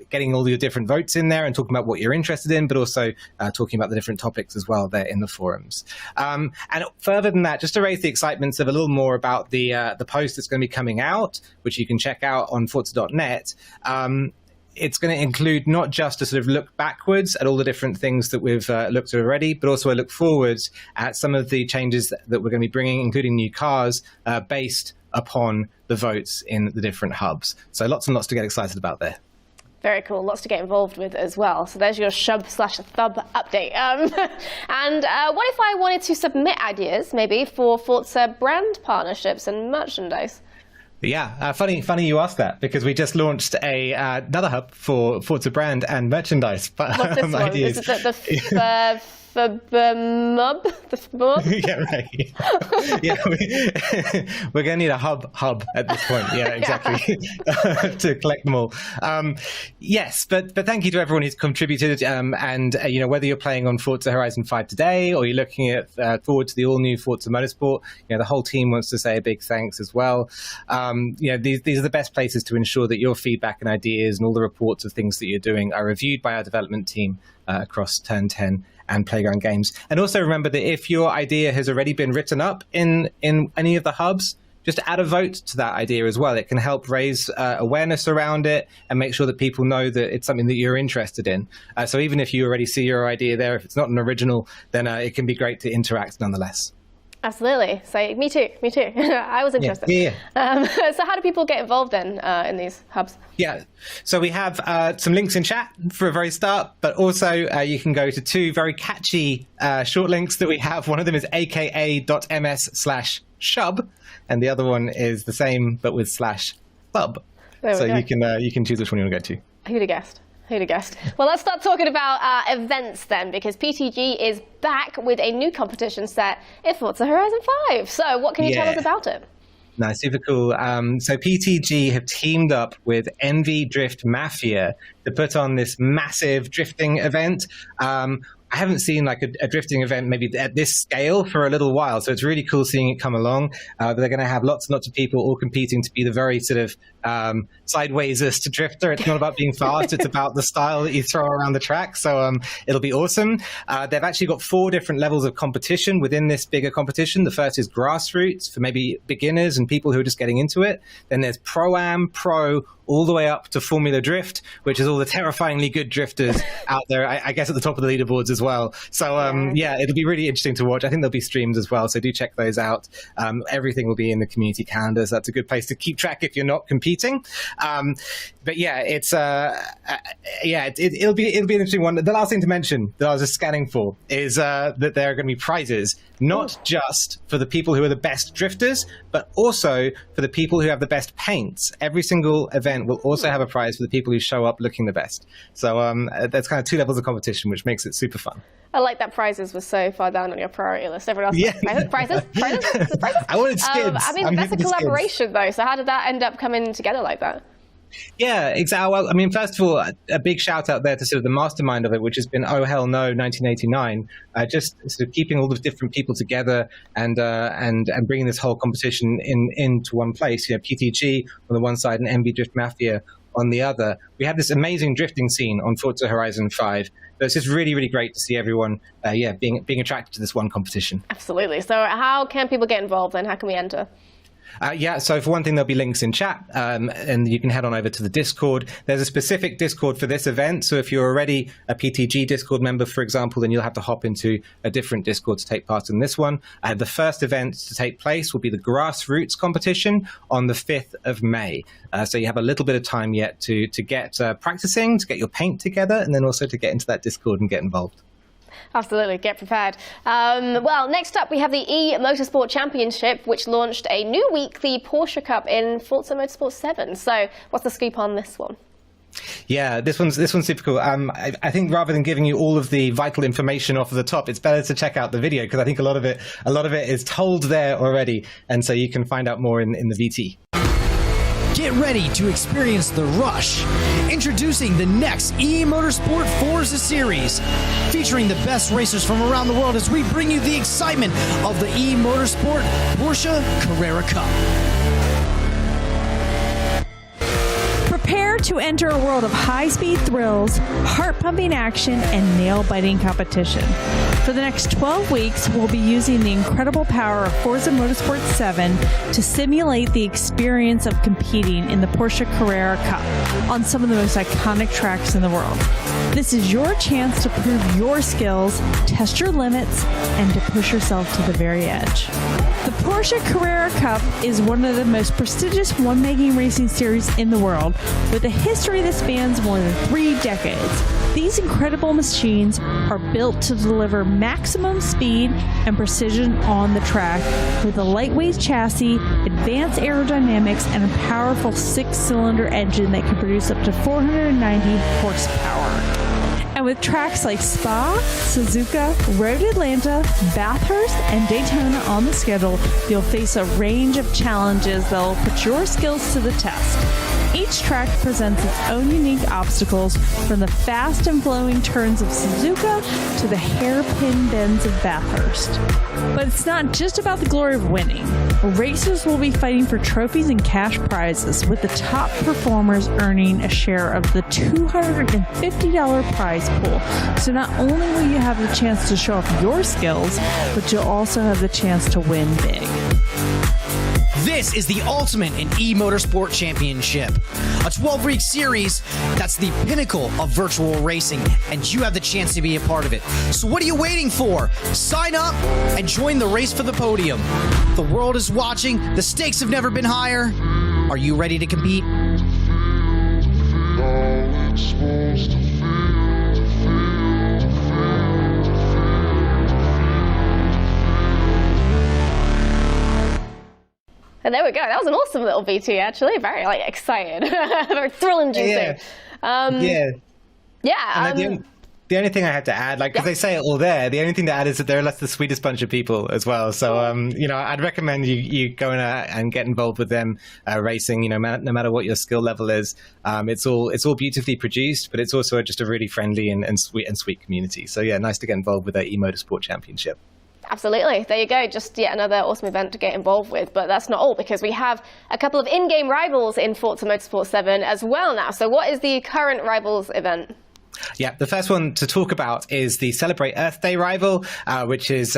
getting all your different votes in there and talking about what you're interested in, but also talking about the different topics as well there in the forums. And further than that, just to raise the excitement of a little more about the post that's going to be coming out, which you can check out on Forza.net. It's going to include not just a sort of look backwards at all the different things that we've looked at already, but also a look forwards at some of the changes that we're going to be bringing, including new cars based upon the votes in the different hubs. So lots and lots to get excited about there. Very cool. Lots to get involved with as well. So there's your shub/thub update. And what if I wanted to submit ideas, maybe, for Forza brand partnerships and merchandise? Yeah, funny you asked that, because we just launched another hub for Forza brand and merchandise. What's this one? Ideas. Is it the Yeah, right. Yeah, we're going to need a hub at this point. Yeah, exactly. To collect them all. Yes, but thank you to everyone who's contributed. And whether you're playing on Forza Horizon 5 today, or you're looking at forward to the all-new Forza Motorsport, the whole team wants to say a big thanks as well. These are the best places to ensure that your feedback and ideas and all the reports of things that you're doing are reviewed by our development team across Turn 10 and Playground Games. And also remember that if your idea has already been written up in any of the hubs, just add a vote to that idea as well. It can help raise awareness around it and make sure that people know that it's something that you're interested in. So even if you already see your idea there, if it's not an original, then it can be great to interact nonetheless. Absolutely. So me too. I was interested. Yeah. So how do people get involved then in these hubs? Yeah. So we have some links in chat for a very start, but also you can go to two very catchy short links that we have. One of them is aka.ms/shub, and the other one is the same but with /club. So you can choose which one you want to go to. Who'd have guessed? Well, let's start talking about events then, because PTG is back with a new competition set in Forza Horizon 5. So what can you tell us about it? No, super cool. So PTG have teamed up with Envy Drift Mafia to put on this massive drifting event. I haven't seen like a drifting event maybe at this scale for a little while, so it's really cool seeing it come along. They're going to have lots and lots of people all competing to be the very sort of sidewaysest drifter. It's not about being fast, it's about the style that you throw around the track, so it'll be awesome. They've actually got 4 different levels of competition within this bigger competition. The first is grassroots for maybe beginners and people who are just getting into it. Then there's Pro-Am, Pro, all the way up to Formula Drift, which is all the terrifyingly good drifters out there, I guess at the top of the leaderboards as well. So it'll be really interesting to watch. I think there'll be streams as well, so do check those out. Everything will be in the community calendar, so that's a good place to keep track if you're not competing. But yeah, it'll be an interesting one. The last thing to mention that I was just scanning for is that there are going to be prizes, not just for the people who are the best drifters, but also for the people who have the best paints. Every single event will also have a prize for the people who show up looking the best. So that's kind of 2 levels of competition, which makes it super fun. I like that prizes was so far down on your priority list. Everyone else, prizes? I wanted skids. That's a collaboration though. So how did that end up coming together like that? Yeah, exactly. Well, I mean, first of all, a big shout out there to sort of the mastermind of it, which has been Oh Hell No 1989, just sort of keeping all the different people together and bringing this whole competition into one place. PTG on the one side and Envy Drift Mafia on the other. We have this amazing drifting scene on Forza Horizon 5. So it's just really, really great to see everyone, being attracted to this one competition. Absolutely. So how can people get involved and how can we enter? So for one thing, there'll be links in chat, and you can head on over to the Discord. There's a specific Discord for this event, so if you're already a PTG Discord member, for example, then you'll have to hop into a different Discord to take part in this one. The first event to take place will be the Grassroots competition on the 5th of May. So you have a little bit of time yet to get practicing, to get your paint together, and then also to get into that Discord and get involved. Absolutely, get prepared. Well, next up we have the Motorsport Championship, which launched a new weekly Porsche Cup in Forza Motorsport 7. So what's the scoop on this one? Yeah, this one's super cool. I think rather than giving you all of the vital information off of the top, it's better to check out the video, because I think a lot of it is told there already, and so you can find out more in the VT. Get ready to experience the rush. Introducing the next Motorsport Forza series, featuring the best racers from around the world as we bring you the excitement of the Motorsport Porsche Carrera Cup. Prepare to enter a world of high-speed thrills, heart-pumping action, and nail-biting competition. For the next 12 weeks, we'll be using the incredible power of Forza Motorsport 7 to simulate the experience of competing in the Porsche Carrera Cup on some of the most iconic tracks in the world. This is your chance to prove your skills, test your limits, and to push yourself to the very edge. The Porsche Carrera Cup is one of the most prestigious one-making racing series in the world, with a history that spans more than 3 decades. These incredible machines are built to deliver maximum speed and precision on the track with a lightweight chassis, advanced aerodynamics, and a powerful 6-cylinder engine that can produce up to 490 horsepower. And with tracks like Spa, Suzuka, Road Atlanta, Bathurst, and Daytona on the schedule, you'll face a range of challenges that will put your skills to the test. Each track presents its own unique obstacles, from the fast and flowing turns of Suzuka to the hairpin bends of Bathurst. But it's not just about the glory of winning. Racers will be fighting for trophies and cash prizes, with the top performers earning a share of the $250 prize pool. So not only will you have the chance to show off your skills, but you'll also have the chance to win big. This is the ultimate in e-motorsport championship. A 12-week series that's the pinnacle of virtual racing, and you have the chance to be a part of it. So what are you waiting for? Sign up and join the race for the podium. The world is watching. The stakes have never been higher. Are you ready to compete? And there we go. That was an awesome little VT, actually. Very excited, very thrill-inducing. The only thing I had to add, because they say it all there, the only thing to add is that they're the sweetest bunch of people as well. So, I'd recommend you go in and get involved with them racing. No matter what your skill level is, it's all beautifully produced, but it's also just a really friendly and sweet community. So yeah, nice to get involved with the eMotorsport Championship. Absolutely. There you go. Just yet another awesome event to get involved with. But that's not all, because we have a couple of in-game rivals in Forza Motorsport 7 as well now. So what is the current rivals event? Yeah, the first one to talk about is the Celebrate Earth Day rival, which is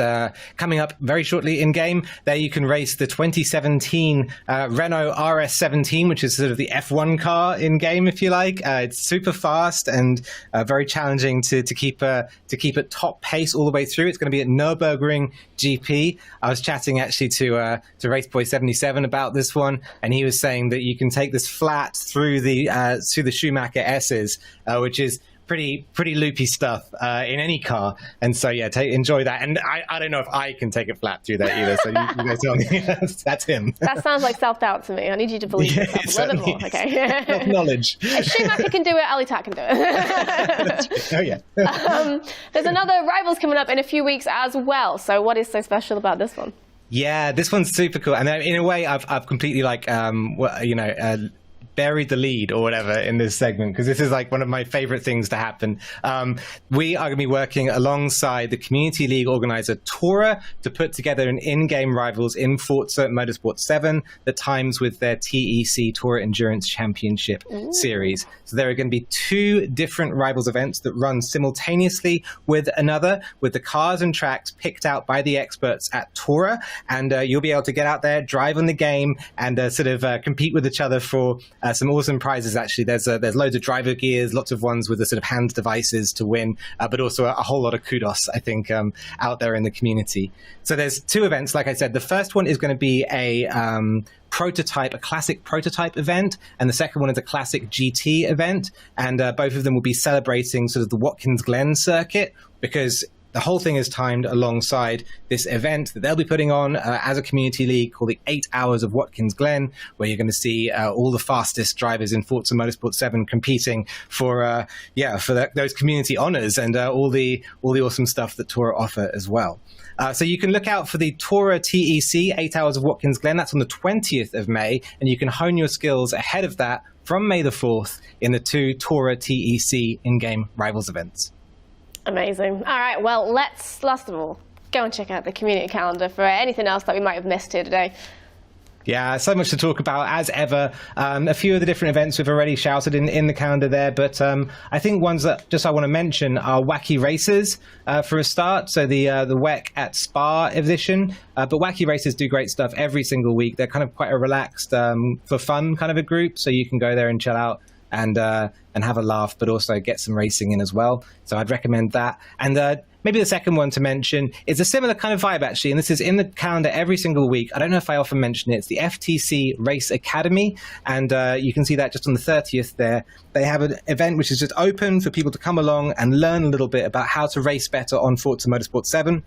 coming up very shortly in game. There you can race the 2017 Renault RS17, which is sort of the F1 car in game, if you like. It's super fast and very challenging to keep at top pace all the way through. It's going to be at Nürburgring GP. I was chatting actually to Raceboy77 about this one, and he was saying that you can take this flat through the Schumacher S's, which is pretty loopy stuff in any car, and so yeah, enjoy that. And I don't know if I can take it flat through that either. So you guys tell me. That's him. That sounds like self-doubt to me. I need you to believe yourself a little bit more. Okay. Self-knowledge. If Schumacher can do it, Ali Tak can do it. Oh yeah. There's another rivals coming up in a few weeks as well. So what is so special about this one? Yeah, this one's super cool, and in a way, I've completely buried the lead or whatever in this segment, because this is one of my favorite things to happen. We are going to be working alongside the Community League organizer Tora to put together an in-game rivals in Forza Motorsport 7 that times with their TEC Tora Endurance Championship series. So there are going to be 2 different rivals events that run simultaneously with another, with the cars and tracks picked out by the experts at Tora, and you'll be able to get out there, drive on the game, and compete with each other for some awesome prizes. Actually, there's loads of driver gears, lots of ones with the sort of hand devices to win, but also a whole lot of kudos, I think, out there in the community. So there's 2 events, like I said. The first one is going to be a classic prototype event, and the second one is a classic GT event, and both of them will be celebrating sort of the Watkins Glen circuit, because the whole thing is timed alongside this event that they'll be putting on as a community league called the 8 Hours of Watkins Glen, where you're going to see all the fastest drivers in Forza Motorsport 7 competing for those community honors and all the awesome stuff that Tora offer as well. So you can look out for the Tora TEC 8 Hours of Watkins Glen. That's on the 20th of May, and you can hone your skills ahead of that from May the 4th in the 2 Tora TEC in-game rivals events. Amazing. All right, well, let's, last of all, go and check out the community calendar for anything else that we might have missed here today. Yeah, so much to talk about as ever. A few of the different events we've already shouted in the calendar there, but I think ones that just I want to mention are Wacky Races for a start. So the WEC at Spa edition, but Wacky Races do great stuff every single week. They're kind of quite a relaxed, for fun kind of a group, so you can go there and chill out. and have a laugh, but also get some racing in as well. So I'd recommend that. And maybe the second one to mention is a similar kind of vibe, actually, and this is in the calendar every single week. I don't know if I often mention it. It's the FTC Race Academy, and you can see that just on the 30th there. They have an event which is just open for people to come along and learn a little bit about how to race better on Forza Motorsport 7.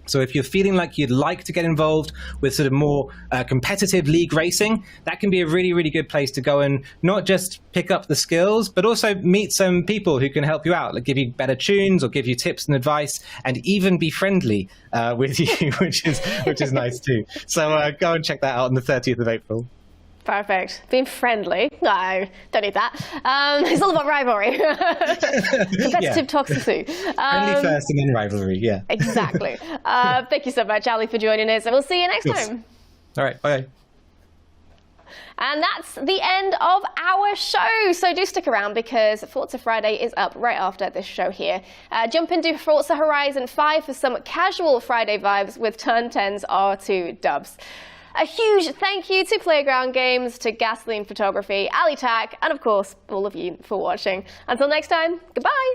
So if you're feeling like you'd like to get involved with sort of more competitive league racing, that can be a really, really good place to go and not just pick up the skills, but also meet some people who can help you out, like give you better tunes or give you tips and advice, and even be friendly with you, which is nice too. So go and check that out on the 30th of April. Perfect. Being friendly. No, don't need that. It's all about rivalry. Competitive toxicity. Friendly first and then rivalry, yeah. Exactly. Thank you so much, Ali, for joining us, and we'll see you next time. All right, bye. And that's the end of our show. So do stick around because Forza Friday is up right after this show here. Jump into Forza Horizon 5 for some casual Friday vibes with Turn 10's R2 dubs. A huge thank you to Playground Games, to Gasoline Photography, Ali Tak, and of course, all of you for watching. Until next time, goodbye.